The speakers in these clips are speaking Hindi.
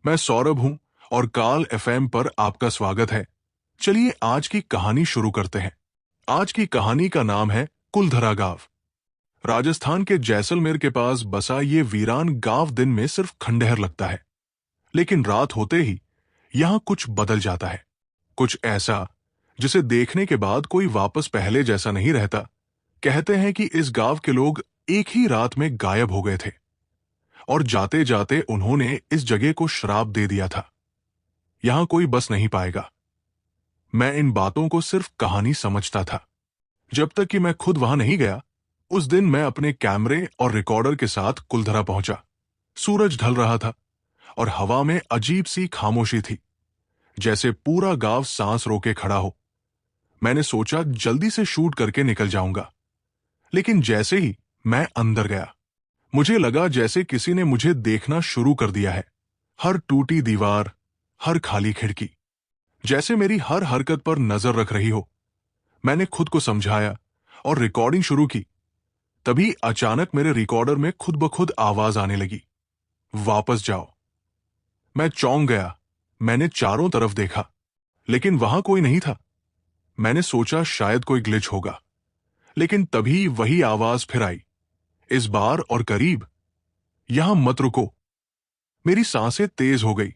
मैं सौरभ हूं और काल एफएम पर आपका स्वागत है। चलिए आज की कहानी शुरू करते हैं। आज की कहानी का नाम है कुलधरा गांव। राजस्थान के जैसलमेर के पास बसा ये वीरान गांव दिन में सिर्फ खंडहर लगता है, लेकिन रात होते ही यहां कुछ बदल जाता है। कुछ ऐसा जिसे देखने के बाद कोई वापस पहले जैसा नहीं रहता। कहते हैं कि इस गांव के लोग एक ही रात में गायब हो गए थे और जाते जाते उन्होंने इस जगह को श्राप दे दिया था। यहां कोई बस नहीं पाएगा। मैं इन बातों को सिर्फ कहानी समझता था, जब तक कि मैं खुद वहां नहीं गया। उस दिन मैं अपने कैमरे और रिकॉर्डर के साथ कुलधरा पहुंचा। सूरज ढल रहा था और हवा में अजीब सी खामोशी थी, जैसे पूरा गांव सांस रोके खड़ा हो। मैंने सोचा जल्दी से शूट करके निकल जाऊंगा, लेकिन जैसे ही मैं अंदर गया, मुझे लगा जैसे किसी ने मुझे देखना शुरू कर दिया है। हर टूटी दीवार, हर खाली खिड़की, जैसे मेरी हर हरकत पर नजर रख रही हो। मैंने खुद को समझाया और रिकॉर्डिंग शुरू की। तभी अचानक मेरे रिकॉर्डर में खुद ब खुद आवाज आने लगी, वापस जाओ। मैं चौंक गया। मैंने चारों तरफ देखा, लेकिन वहां कोई नहीं था। मैंने सोचा शायद कोई ग्लिच होगा, लेकिन तभी वही आवाज फिर आई, इस बार और करीब। यहां मत रुको। मेरी सांसें तेज हो गई।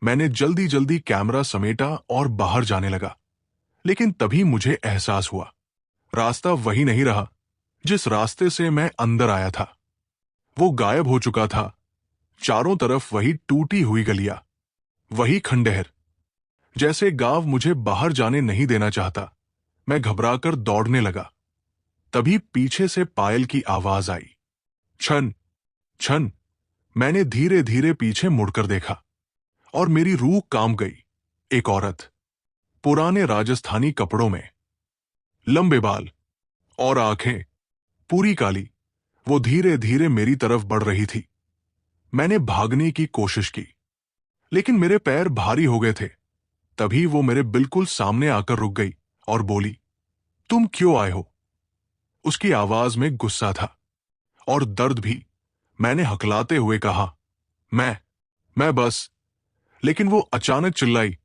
मैंने जल्दी जल्दी कैमरा समेटा और बाहर जाने लगा, लेकिन तभी मुझे एहसास हुआ, रास्ता वही नहीं रहा जिस रास्ते से मैं अंदर आया था। वो गायब हो चुका था। चारों तरफ वही टूटी हुई गलियां, वही खंडहर, जैसे गांव मुझे बाहर जाने नहीं देना चाहता। मैं घबराकर दौड़ने लगा। तभी पीछे से पायल की आवाज आई, छन छन। मैंने धीरे धीरे पीछे मुड़कर देखा और मेरी रूह कांप गई। एक औरत, पुराने राजस्थानी कपड़ों में, लंबे बाल और आंखें पूरी काली, वो धीरे धीरे मेरी तरफ बढ़ रही थी। मैंने भागने की कोशिश की, लेकिन मेरे पैर भारी हो गए थे। तभी वो मेरे बिल्कुल सामने आकर रुक गई और बोली, तुम क्यों आए हो? उसकी आवाज में गुस्सा था और दर्द भी। मैंने हकलाते हुए कहा, मैं बस। लेकिन वो अचानक चिल्लाई,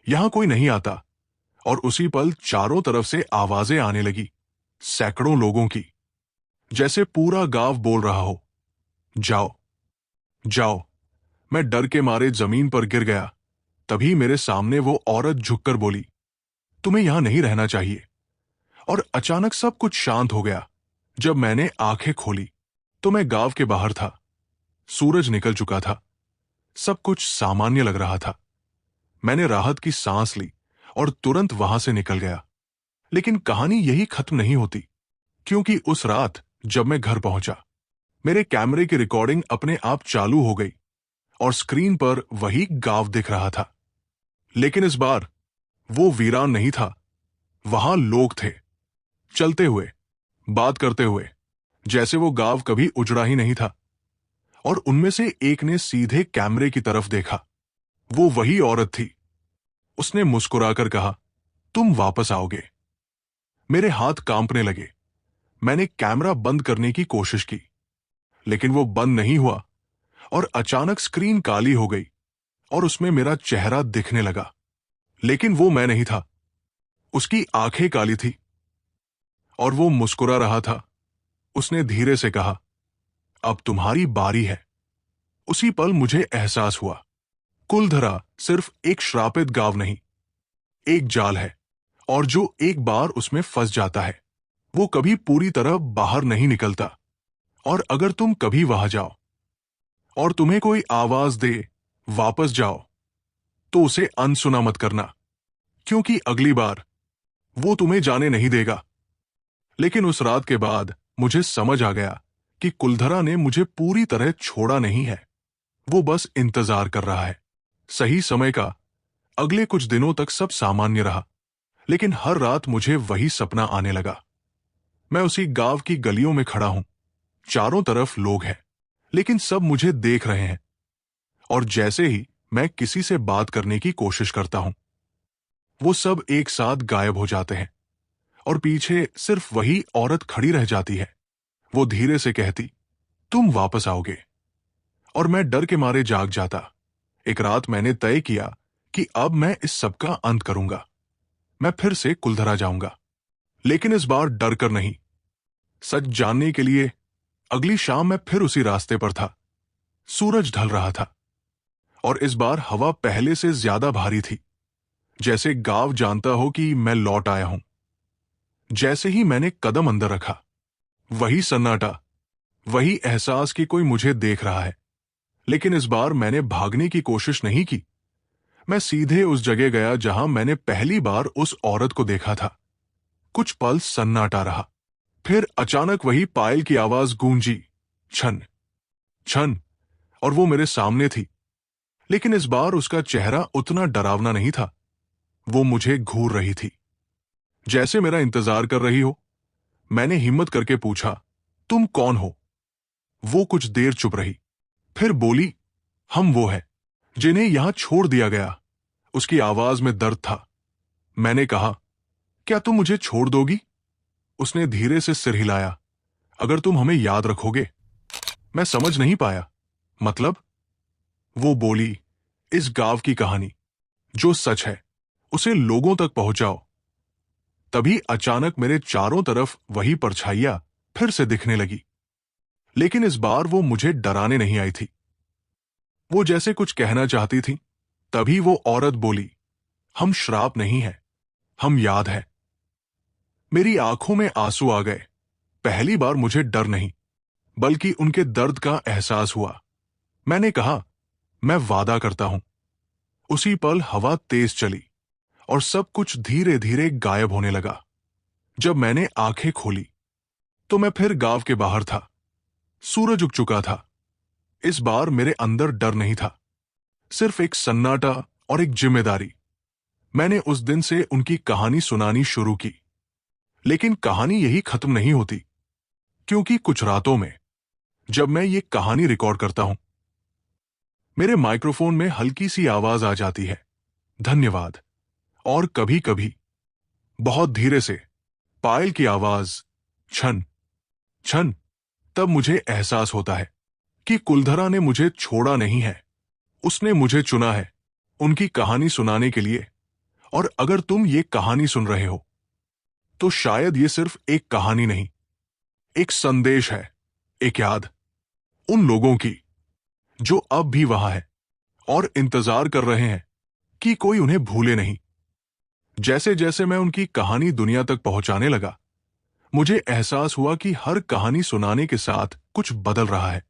यहां कोई नहीं आता। और उसी पल चारों तरफ से आवाजें आने लगी, सैकड़ों लोगों की, जैसे पूरा गांव बोल रहा हो, जाओ जाओ। मैं डर के मारे जमीन पर गिर गया। तभी मेरे सामने वो औरत झुककर बोली, तुम्हें यहां नहीं रहना चाहिए। और अचानक सब कुछ शांत हो गया। जब मैंने आंखें खोली तो मैं गांव के बाहर था। सूरज निकल चुका था। सब कुछ सामान्य लग रहा था। मैंने राहत की सांस ली और तुरंत वहां से निकल गया। लेकिन कहानी यही खत्म नहीं होती, क्योंकि उस रात जब मैं घर पहुंचा, मेरे कैमरे की रिकॉर्डिंग अपने आप चालू हो गई और स्क्रीन पर वही गांव दिख रहा था। लेकिन इस बार वो वीरान नहीं था। वहां लोग थे, चलते हुए, बात करते हुए, जैसे वो गांव कभी उजड़ा ही नहीं था। और उनमें से एक ने सीधे कैमरे की तरफ देखा। वो वही औरत थी। उसने मुस्कुराकर कहा, तुम वापस आओगे। मेरे हाथ कांपने लगे। मैंने कैमरा बंद करने की कोशिश की, लेकिन वो बंद नहीं हुआ। और अचानक स्क्रीन काली हो गई और उसमें मेरा चेहरा दिखने लगा। लेकिन वो मैं नहीं था। उसकी आंखें काली थी और वो मुस्कुरा रहा था। उसने धीरे से कहा, अब तुम्हारी बारी है। उसी पल मुझे एहसास हुआ, कुलधरा सिर्फ एक श्रापित गांव नहीं, एक जाल है। और जो एक बार उसमें फंस जाता है, वो कभी पूरी तरह बाहर नहीं निकलता। और अगर तुम कभी वहां जाओ और तुम्हें कोई आवाज दे, वापस जाओ, तो उसे अनसुना मत करना, क्योंकि अगली बार वो तुम्हें जाने नहीं देगा। लेकिन उस रात के बाद मुझे समझ आ गया कि कुलधरा ने मुझे पूरी तरह छोड़ा नहीं है। वो बस इंतजार कर रहा है, सही समय का। अगले कुछ दिनों तक सब सामान्य रहा, लेकिन हर रात मुझे वही सपना आने लगा। मैं उसी गांव की गलियों में खड़ा हूं। चारों तरफ लोग हैं, लेकिन सब मुझे देख रहे हैं। और जैसे ही मैं किसी से बात करने की कोशिश करता हूं, वो सब एक साथ गायब हो जाते हैं और पीछे सिर्फ वही औरत खड़ी रह जाती है। वो धीरे से कहती, तुम वापस आओगे। और मैं डर के मारे जाग जाता। एक रात मैंने तय किया कि अब मैं इस सब का अंत करूंगा। मैं फिर से कुलधरा जाऊंगा, लेकिन इस बार डर कर नहीं, सच जानने के लिए। अगली शाम मैं फिर उसी रास्ते पर था। सूरज ढल रहा था और इस बार हवा पहले से ज्यादा भारी थी, जैसे गांव जानता हो कि मैं लौट आया हूं। जैसे ही मैंने कदम अंदर रखा, वही सन्नाटा, वही एहसास कि कोई मुझे देख रहा है। लेकिन इस बार मैंने भागने की कोशिश नहीं की। मैं सीधे उस जगह गया जहां मैंने पहली बार उस औरत को देखा था। कुछ पल सन्नाटा रहा, फिर अचानक वही पायल की आवाज गूंजी, छन छन, और वो मेरे सामने थी। लेकिन इस बार उसका चेहरा उतना डरावना नहीं था। वो मुझे घूर रही थी, जैसे मेरा इंतजार कर रही हो। मैंने हिम्मत करके पूछा, तुम कौन हो? वो कुछ देर चुप रही, फिर बोली, हम वो हैं जिन्हें यहां छोड़ दिया गया। उसकी आवाज में दर्द था। मैंने कहा, क्या तुम मुझे छोड़ दोगी? उसने धीरे से सिर हिलाया। अगर तुम हमें याद रखोगे। मैं समझ नहीं पाया। मतलब? वो बोली, इस गांव की कहानी, जो सच है, उसे लोगों तक पहुंचाओ। तभी अचानक मेरे चारों तरफ वही परछाइयां फिर से दिखने लगी। लेकिन इस बार वो मुझे डराने नहीं आई थी। वो जैसे कुछ कहना चाहती थी। तभी वो औरत बोली, हम श्राप नहीं है, हम याद है। मेरी आंखों में आंसू आ गए। पहली बार मुझे डर नहीं, बल्कि उनके दर्द का एहसास हुआ। मैंने कहा, मैं वादा करता हूं। उसी पल हवा तेज चली और सब कुछ धीरे धीरे गायब होने लगा। जब मैंने आंखें खोली तो मैं फिर गांव के बाहर था। सूरज उग चुका था। इस बार मेरे अंदर डर नहीं था, सिर्फ एक सन्नाटा और एक जिम्मेदारी। मैंने उस दिन से उनकी कहानी सुनानी शुरू की। लेकिन कहानी यही खत्म नहीं होती, क्योंकि कुछ रातों में जब मैं ये कहानी रिकॉर्ड करता हूं, मेरे माइक्रोफोन में हल्की सी आवाज आ जाती है, धन्यवाद। और कभी कभी बहुत धीरे से पायल की आवाज, छन छन। तब मुझे एहसास होता है कि कुलधरा ने मुझे छोड़ा नहीं है, उसने मुझे चुना है उनकी कहानी सुनाने के लिए। और अगर तुम ये कहानी सुन रहे हो, तो शायद ये सिर्फ एक कहानी नहीं, एक संदेश है, एक याद उन लोगों की जो अब भी वहां है और इंतजार कर रहे हैं कि कोई उन्हें भूले नहीं। जैसे जैसे मैं उनकी कहानी दुनिया तक पहुंचाने लगा, मुझे एहसास हुआ कि हर कहानी सुनाने के साथ कुछ बदल रहा है।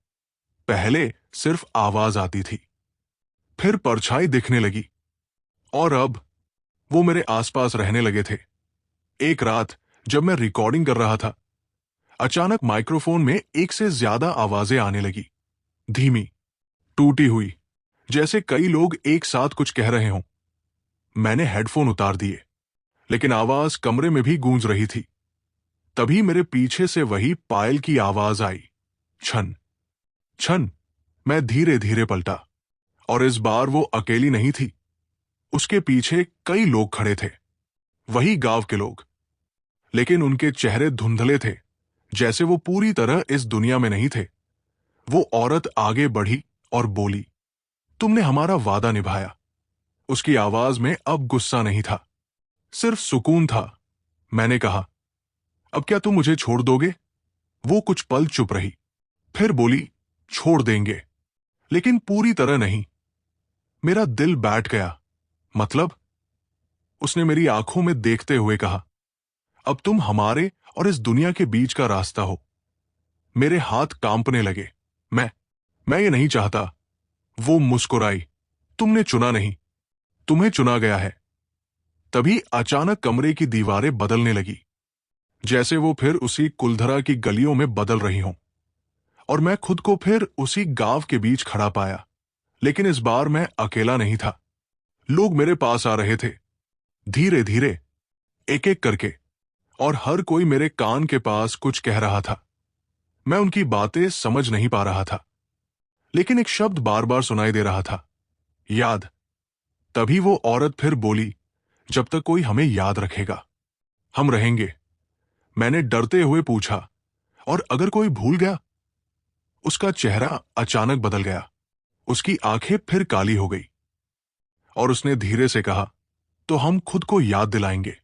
पहले सिर्फ आवाज आती थी, फिर परछाई दिखने लगी, और अब वो मेरे आसपास रहने लगे थे। एक रात जब मैं रिकॉर्डिंग कर रहा था, अचानक माइक्रोफोन में एक से ज्यादा आवाजें आने लगी, धीमी, टूटी हुई, जैसे कई लोग एक साथ कुछ कह रहे हों। मैंने हेडफोन उतार दिए, लेकिन आवाज कमरे में भी गूंज रही थी। तभी मेरे पीछे से वही पायल की आवाज आई, छन छन। मैं धीरे धीरे पलटा, और इस बार वो अकेली नहीं थी। उसके पीछे कई लोग खड़े थे, वही गांव के लोग। लेकिन उनके चेहरे धुंधले थे, जैसे वो पूरी तरह इस दुनिया में नहीं थे। वो औरत आगे बढ़ी और बोली, तुमने हमारा वादा निभाया। उसकी आवाज में अब गुस्सा नहीं था, सिर्फ सुकून था। मैंने कहा, अब क्या तुम मुझे छोड़ दोगे? वो कुछ पल चुप रही, फिर बोली, छोड़ देंगे, लेकिन पूरी तरह नहीं। मेरा दिल बैठ गया। मतलब? उसने मेरी आंखों में देखते हुए कहा, अब तुम हमारे और इस दुनिया के बीच का रास्ता हो। मेरे हाथ कांपने लगे। मैं ये नहीं चाहता। वो मुस्कुराई, तुमने चुना नहीं, तुम्हें चुना गया है। तभी अचानक कमरे की दीवारें बदलने लगी, जैसे वो फिर उसी कुलधरा की गलियों में बदल रही हों। और मैं खुद को फिर उसी गांव के बीच खड़ा पाया। लेकिन इस बार मैं अकेला नहीं था। लोग मेरे पास आ रहे थे, धीरे धीरे, एक एक करके, और हर कोई मेरे कान के पास कुछ कह रहा था। मैं उनकी बातें समझ नहीं पा रहा था, लेकिन एक शब्द बार बार सुनाई दे रहा था, याद। तभी वो औरत फिर बोली, जब तक कोई हमें याद रखेगा, हम रहेंगे। मैंने डरते हुए पूछा, और अगर कोई भूल गया? उसका चेहरा अचानक बदल गया। उसकी आंखें फिर काली हो गई, और उसने धीरे से कहा, तो हम खुद को याद दिलाएंगे।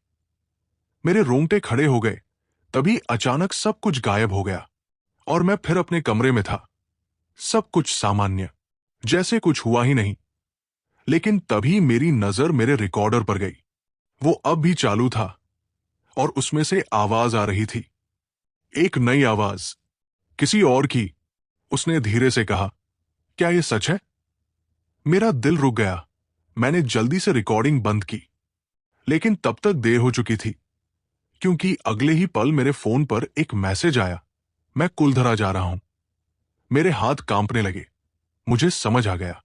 मेरे रोंगटे खड़े हो गए। तभी अचानक सब कुछ गायब हो गया और मैं फिर अपने कमरे में था। सब कुछ सामान्य, जैसे कुछ हुआ ही नहीं। लेकिन तभी मेरी नजर मेरे रिकॉर्डर पर गई। वो अब भी चालू था और उसमें से आवाज आ रही थी। एक नई आवाज, किसी और की। उसने धीरे से कहा, क्या यह सच है? मेरा दिल रुक गया। मैंने जल्दी से रिकॉर्डिंग बंद की, लेकिन तब तक देर हो चुकी थी, क्योंकि अगले ही पल मेरे फोन पर एक मैसेज आया, मैं कुलधरा जा रहा हूं। मेरे हाथ कांपने लगे। मुझे समझ आ गया,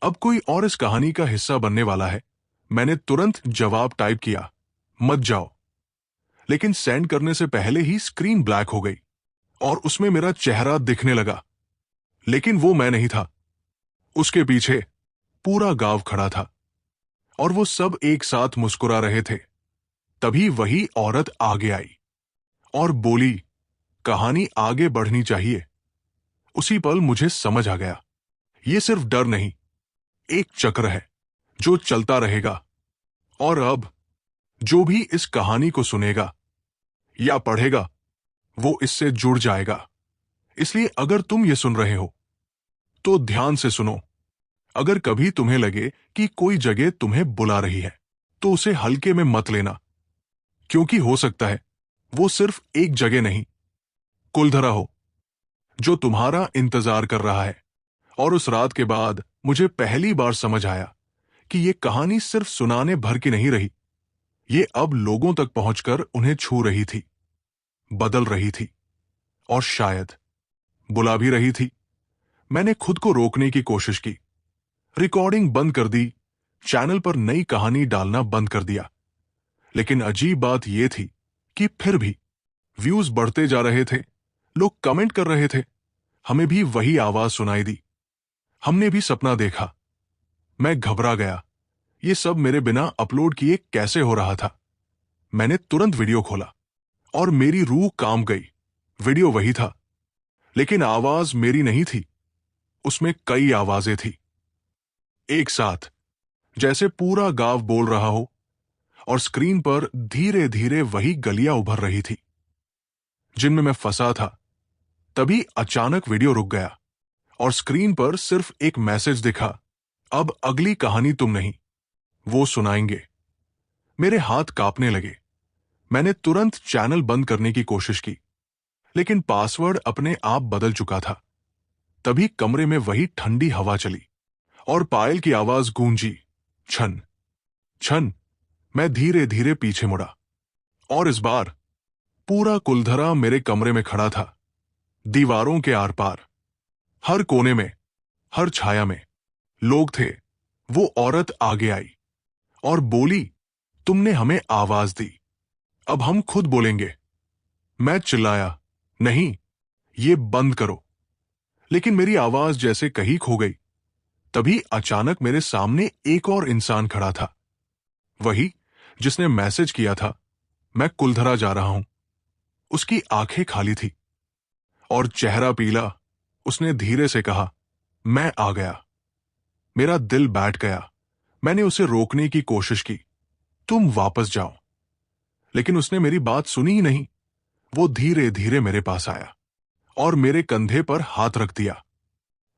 अब कोई और इस कहानी का हिस्सा बनने वाला है। मैंने तुरंत जवाब टाइप किया, मत जाओ। लेकिन सेंड करने से पहले ही स्क्रीन ब्लैक हो गई और उसमें मेरा चेहरा दिखने लगा। लेकिन वो मैं नहीं था। उसके पीछे पूरा गांव खड़ा था और वो सब एक साथ मुस्कुरा रहे थे। तभी वही औरत आगे आई और बोली, कहानी आगे बढ़नी चाहिए। उसी पल मुझे समझ आ गया, ये सिर्फ डर नहीं, एक चक्र है जो चलता रहेगा। और अब जो भी इस कहानी को सुनेगा या पढ़ेगा, वो इससे जुड़ जाएगा। इसलिए अगर तुम ये सुन रहे हो तो ध्यान से सुनो। अगर कभी तुम्हें लगे कि कोई जगह तुम्हें बुला रही है, तो उसे हल्के में मत लेना, क्योंकि हो सकता है वो सिर्फ एक जगह नहीं, कुलधरा हो जो तुम्हारा इंतजार कर रहा है। और उस रात के बाद मुझे पहली बार समझ आया कि ये कहानी सिर्फ सुनाने भर की नहीं रही। ये अब लोगों तक पहुंचकर उन्हें छू रही थी, बदल रही थी और शायद बुला भी रही थी। मैंने खुद को रोकने की कोशिश की, रिकॉर्डिंग बंद कर दी, चैनल पर नई कहानी डालना बंद कर दिया। लेकिन अजीब बात यह थी कि फिर भी व्यूज बढ़ते जा रहे थे, लोग कमेंट कर रहे थे। हमें भी वही आवाज सुनाई दी। हमने भी सपना देखा। मैं घबरा गया, ये सब मेरे बिना अपलोड किए कैसे हो रहा था। मैंने तुरंत वीडियो खोला और मेरी रूह कांप गई। वीडियो वही था, लेकिन आवाज मेरी नहीं थी। उसमें कई आवाजें थी एक साथ, जैसे पूरा गांव बोल रहा हो। और स्क्रीन पर धीरे धीरे वही गलियां उभर रही थी जिनमें मैं फंसा था। तभी अचानक वीडियो रुक गया और स्क्रीन पर सिर्फ एक मैसेज दिखा, अब अगली कहानी तुम नहीं, वो सुनाएंगे। मेरे हाथ कांपने लगे। मैंने तुरंत चैनल बंद करने की कोशिश की, लेकिन पासवर्ड अपने आप बदल चुका था। तभी कमरे में वही ठंडी हवा चली और पायल की आवाज गूंजी, छन छन। मैं धीरे धीरे पीछे मुड़ा और इस बार पूरा कुलधरा मेरे कमरे में खड़ा था, दीवारों के आर पार, हर कोने में, हर छाया में लोग थे। वो औरत आगे आई और बोली, तुमने हमें आवाज दी, अब हम खुद बोलेंगे। मैं चिल्लाया, नहीं, ये बंद करो। लेकिन मेरी आवाज जैसे कहीं खो गई। तभी अचानक मेरे सामने एक और इंसान खड़ा था, वही जिसने मैसेज किया था, मैं कुलधरा जा रहा हूं। उसकी आंखें खाली थी और चेहरा पीला। उसने धीरे से कहा, मैं आ गया। मेरा दिल बैठ गया। मैंने उसे रोकने की कोशिश की, तुम वापस जाओ। लेकिन उसने मेरी बात सुनी ही नहीं। वो धीरे धीरे मेरे पास आया और मेरे कंधे पर हाथ रख दिया।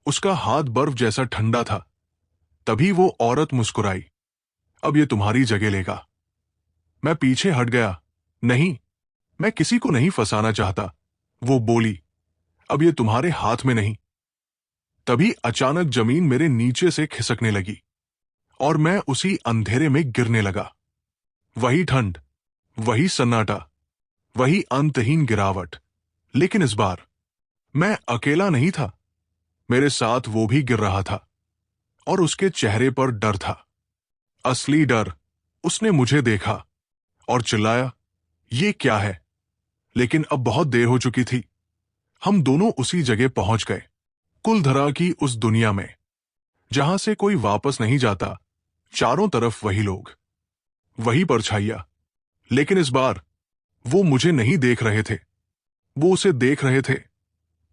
उसका हाथ बर्फ जैसा ठंडा था। तभी वो औरत मुस्कुराई, अब ये तुम्हारी जगह लेगा। मैं पीछे हट गया। नहीं, मैं किसी को नहीं फंसाना चाहता। वो बोली, अब ये तुम्हारे हाथ में नहीं। तभी अचानक जमीन मेरे नीचे से खिसकने लगी और मैं उसी अंधेरे में गिरने लगा। वही ठंड, वही सन्नाटा, वही अंतहीन गिरावट। लेकिन इस बार मैं अकेला नहीं था। मेरे साथ वो भी गिर रहा था और उसके चेहरे पर डर था, असली डर। उसने मुझे देखा और चिल्लाया, ये क्या है? लेकिन अब बहुत देर हो चुकी थी। हम दोनों उसी जगह पहुंच गए, कुलधरा की उस दुनिया में जहां से कोई वापस नहीं जाता। चारों तरफ वही लोग, वही परछाइयां। लेकिन इस बार वो मुझे नहीं देख रहे थे, वो उसे देख रहे थे।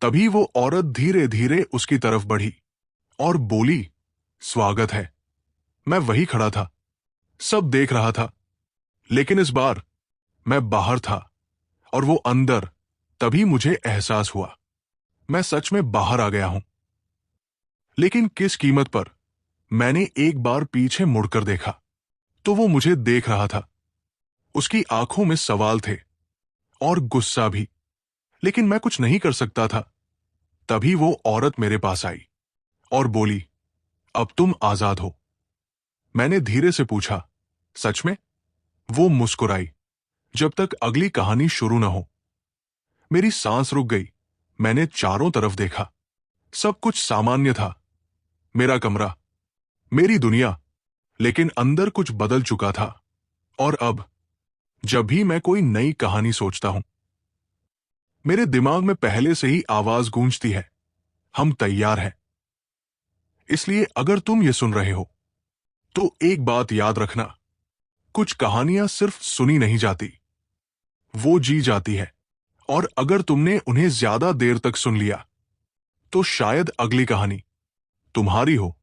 तभी वो औरत धीरे धीरे उसकी तरफ बढ़ी और बोली, स्वागत है। मैं वही खड़ा था, सब देख रहा था, लेकिन इस बार मैं बाहर था और वो अंदर। तभी मुझे एहसास हुआ मैं सच में बाहर आ गया हूं। लेकिन किस कीमत पर? मैंने एक बार पीछे मुड़कर देखा तो वो मुझे देख रहा था। उसकी आंखों में सवाल थे और गुस्सा भी, लेकिन मैं कुछ नहीं कर सकता था। तभी वो औरत मेरे पास आई और बोली, अब तुम आजाद हो। मैंने धीरे से पूछा, सच में? वो मुस्कुराई, जब तक अगली कहानी शुरू न हो। मेरी सांस रुक गई। मैंने चारों तरफ देखा, सब कुछ सामान्य था। मेरा कमरा, मेरी दुनिया, लेकिन अंदर कुछ बदल चुका था। और अब जब भी मैं कोई नई कहानी सोचता हूं, मेरे दिमाग में पहले से ही आवाज गूंजती है, हम तैयार हैं। इसलिए अगर तुम ये सुन रहे हो तो एक बात याद रखना, कुछ कहानियां सिर्फ सुनी नहीं जाती, वो जी जाती है। और अगर तुमने उन्हें ज्यादा देर तक सुन लिया तो शायद अगली कहानी तुम्हारी हो।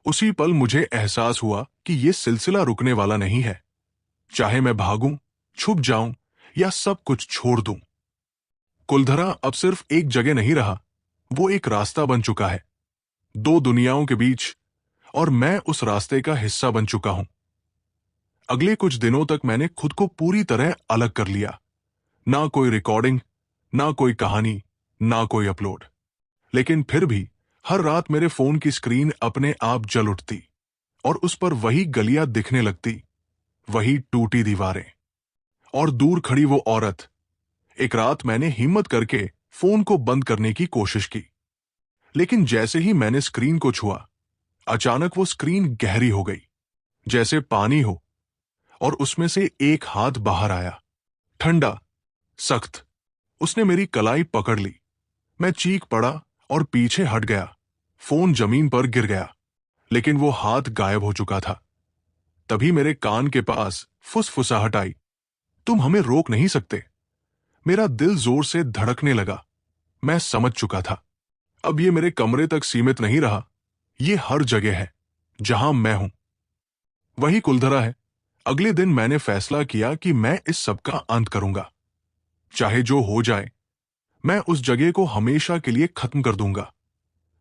उसी पल मुझे एहसास हुआ कि यह सिलसिला रुकने वाला नहीं है। चाहे मैं भागूं, छुप जाऊं या सब कुछ छोड़ दूं, कुलधरा अब सिर्फ एक जगह नहीं रहा, वो एक रास्ता बन चुका है, दो दुनियाओं के बीच। और मैं उस रास्ते का हिस्सा बन चुका हूं। अगले कुछ दिनों तक मैंने खुद को पूरी तरह अलग कर लिया। ना कोई रिकॉर्डिंग, ना कोई कहानी, ना कोई अपलोड। लेकिन फिर भी हर रात मेरे फोन की स्क्रीन अपने आप जल उठती और उस पर वही गलियां दिखने लगती, वही टूटी दीवारें और दूर खड़ी वो औरत। एक रात मैंने हिम्मत करके फोन को बंद करने की कोशिश की, लेकिन जैसे ही मैंने स्क्रीन को छुआ, अचानक वो स्क्रीन गहरी हो गई, जैसे पानी हो। और उसमें से एक हाथ बाहर आया, ठंडा, सख्त। उसने मेरी कलाई पकड़ ली। मैं चीख पड़ा और पीछे हट गया। फोन जमीन पर गिर गया, लेकिन वो हाथ गायब हो चुका था। तभी मेरे कान के पास फुसफुसाहट आई, तुम हमें रोक नहीं सकते। मेरा दिल जोर से धड़कने लगा। मैं समझ चुका था, अब ये मेरे कमरे तक सीमित नहीं रहा, ये हर जगह है जहां मैं हूं। वही कुलधरा है। अगले दिन मैंने फैसला किया कि मैं इस सब का अंत करूंगा। चाहे जो हो जाए, मैं उस जगह को हमेशा के लिए खत्म कर दूंगा।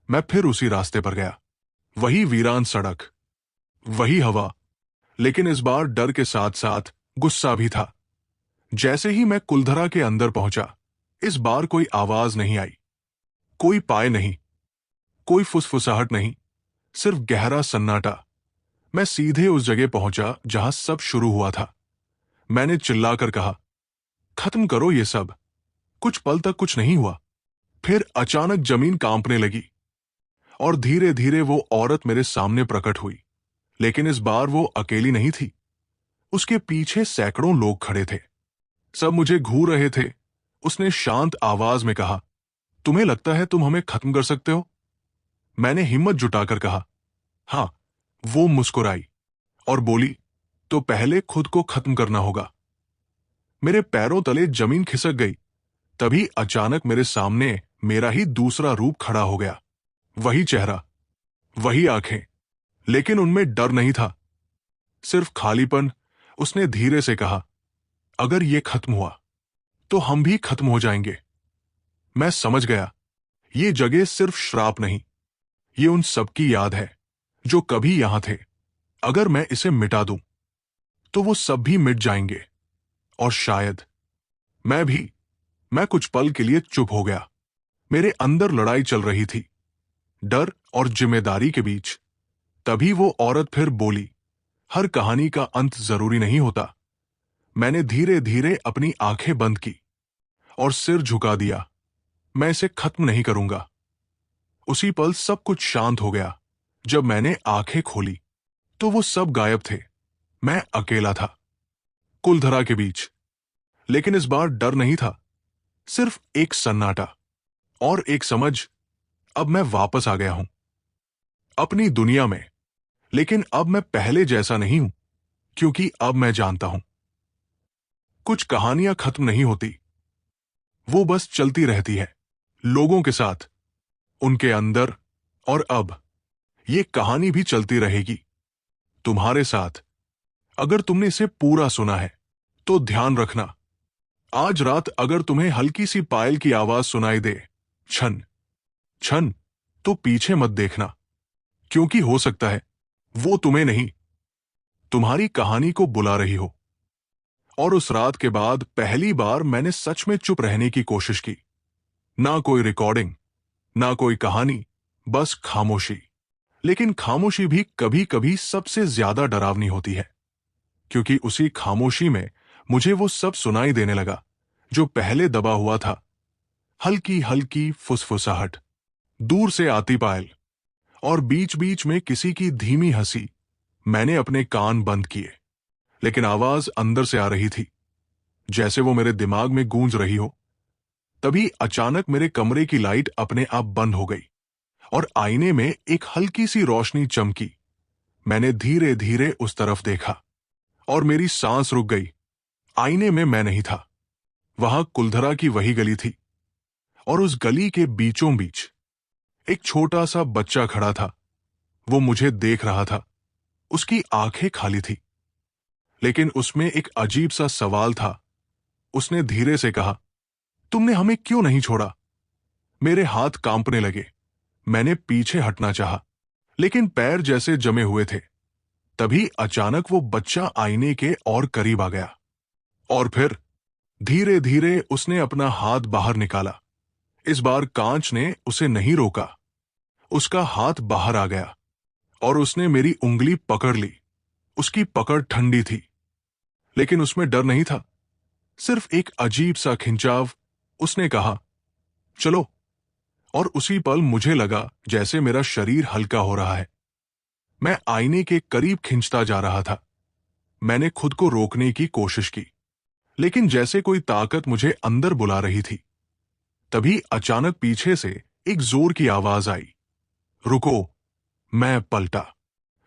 मैं फिर उसी रास्ते पर गया, वही वीरान सड़क, वही हवा, लेकिन इस बार डर के साथ साथ गुस्सा भी था। जैसे ही मैं कुलधरा के अंदर पहुंचा, इस बार कोई आवाज नहीं आई, कोई पाय नहीं, कोई फुसफुसाहट नहीं, सिर्फ गहरा सन्नाटा। मैं सीधे उस जगह पहुंचा जहां सब शुरू हुआ था। मैंने चिल्लाकर कहा, खत्म करो ये सब। कुछ पल तक कुछ नहीं हुआ। फिर अचानक जमीन कांपने लगी और धीरे धीरे वो औरत मेरे सामने प्रकट हुई। लेकिन इस बार वो अकेली नहीं थी, उसके पीछे सैकड़ों लोग खड़े थे। सब मुझे घूर रहे थे। उसने शांत आवाज में कहा, तुम्हें लगता है तुम हमें खत्म कर सकते हो? मैंने हिम्मत जुटाकर कहा, हां। वो मुस्कुराई और बोली, तो पहले खुद को खत्म करना होगा। मेरे पैरों तले जमीन खिसक गई। तभी अचानक मेरे सामने मेरा ही दूसरा रूप खड़ा हो गया। वही चेहरा, वही आंखें, लेकिन उनमें डर नहीं था, सिर्फ खालीपन। उसने धीरे से कहा, अगर ये खत्म हुआ तो हम भी खत्म हो जाएंगे। मैं समझ गया, ये जगह सिर्फ श्राप नहीं, ये उन सबकी याद है जो कभी यहां थे। अगर मैं इसे मिटा दूं तो वो सब भी मिट जाएंगे। और शायद मैं भी। मैं कुछ पल के लिए चुप हो गया। मेरे अंदर लड़ाई चल रही थी, डर और जिम्मेदारी के बीच। तभी वो औरत फिर बोली, हर कहानी का अंत जरूरी नहीं होता। मैंने धीरे धीरे अपनी आंखें बंद की और सिर झुका दिया। मैं इसे खत्म नहीं करूंगा। उसी पल सब कुछ शांत हो गया। जब मैंने आंखें खोली तो वो सब गायब थे। मैं अकेला था, कुलधरा के बीच। लेकिन इस बार डर नहीं था, सिर्फ एक सन्नाटा और एक समझ, अब मैं वापस आ गया हूं अपनी दुनिया में। लेकिन अब मैं पहले जैसा नहीं हूं, क्योंकि अब मैं जानता हूं, कुछ कहानियां खत्म नहीं होती, वो बस चलती रहती है, लोगों के साथ, उनके अंदर। और अब ये कहानी भी चलती रहेगी, तुम्हारे साथ। अगर तुमने इसे पूरा सुना है तो ध्यान रखना, आज रात अगर तुम्हें हल्की सी पायल की आवाज सुनाई दे, छन छन, तो पीछे मत देखना, क्योंकि हो सकता है वो तुम्हें नहीं, तुम्हारी कहानी को बुला रही हो। और उस रात के बाद पहली बार मैंने सच में चुप रहने की कोशिश की। ना कोई रिकॉर्डिंग, ना कोई कहानी, बस खामोशी। लेकिन खामोशी भी कभी कभी सबसे ज्यादा डरावनी होती है, क्योंकि उसी खामोशी में मुझे वो सब सुनाई देने लगा जो पहले दबा हुआ था। हल्की हल्की फुसफुसाहट, दूर से आती पायल, और बीच बीच में किसी की धीमी हंसी। मैंने अपने कान बंद किए, लेकिन आवाज अंदर से आ रही थी, जैसे वो मेरे दिमाग में गूंज रही हो। तभी अचानक मेरे कमरे की लाइट अपने आप बंद हो गई और आईने में एक हल्की सी रोशनी चमकी। मैंने धीरे धीरे उस तरफ देखा और मेरी सांस रुक गई। आईने में मैं नहीं था, वहां कुलधरा की वही गली थी, और उस गली के बीचों बीच एक छोटा सा बच्चा खड़ा था। वो मुझे देख रहा था, उसकी आंखें खाली थी, लेकिन उसमें एक अजीब सा सवाल था। उसने धीरे से कहा, तुमने हमें क्यों नहीं छोड़ा? मेरे हाथ कांपने लगे। मैंने पीछे हटना चाहा, लेकिन पैर जैसे जमे हुए थे। तभी अचानक वो बच्चा आईने के और करीब आ गया, और फिर धीरे धीरे उसने अपना हाथ बाहर निकाला। इस बार कांच ने उसे नहीं रोका, उसका हाथ बाहर आ गया और उसने मेरी उंगली पकड़ ली। उसकी पकड़ ठंडी थी, लेकिन उसमें डर नहीं था, सिर्फ एक अजीब सा खिंचाव। उसने कहा, चलो। और उसी पल मुझे लगा जैसे मेरा शरीर हल्का हो रहा है। मैं आईने के करीब खिंचता जा रहा था। मैंने खुद को रोकने की कोशिश की, लेकिन जैसे कोई ताकत मुझे अंदर बुला रही थी। तभी अचानक पीछे से एक जोर की आवाज आई, रुको। मैं पलटा,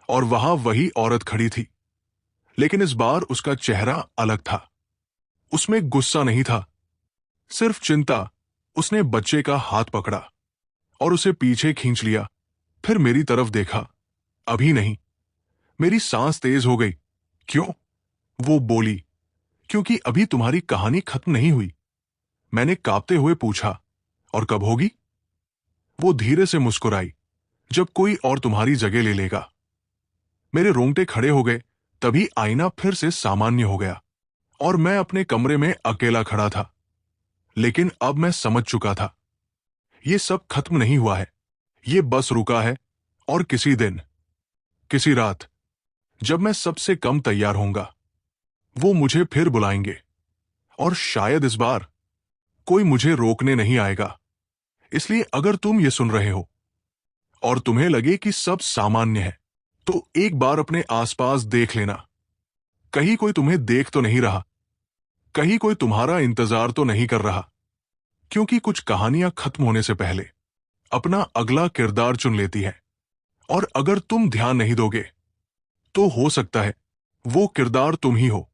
और वहां वही औरत खड़ी थी, लेकिन इस बार उसका चेहरा अलग था। उसमें गुस्सा नहीं था, सिर्फ चिंता। उसने बच्चे का हाथ पकड़ा और उसे पीछे खींच लिया, फिर मेरी तरफ देखा। अभी नहीं। मेरी सांस तेज हो गई। क्यों? वो बोली, क्योंकि अभी तुम्हारी कहानी खत्म नहीं हुई। मैंने कांपते हुए पूछा, और कब होगी? वो धीरे से मुस्कुराई, जब कोई और तुम्हारी जगह ले लेगा। मेरे रोंगटे खड़े हो गए। तभी आईना फिर से सामान्य हो गया और मैं अपने कमरे में अकेला खड़ा था। लेकिन अब मैं समझ चुका था, ये सब खत्म नहीं हुआ है, ये बस रुका है। और किसी दिन, किसी रात, जब मैं सबसे कम तैयार होऊंगा, वो मुझे फिर बुलाएंगे, और शायद इस बार कोई मुझे रोकने नहीं आएगा। इसलिए अगर तुम ये सुन रहे हो और तुम्हें लगे कि सब सामान्य है, तो एक बार अपने आसपास देख लेना। कहीं कोई तुम्हें देख तो नहीं रहा, कहीं कोई तुम्हारा इंतजार तो नहीं कर रहा, क्योंकि कुछ कहानियां खत्म होने से पहले अपना अगला किरदार चुन लेती है। और अगर तुम ध्यान नहीं दोगे, तो हो सकता है वो किरदार तुम ही हो।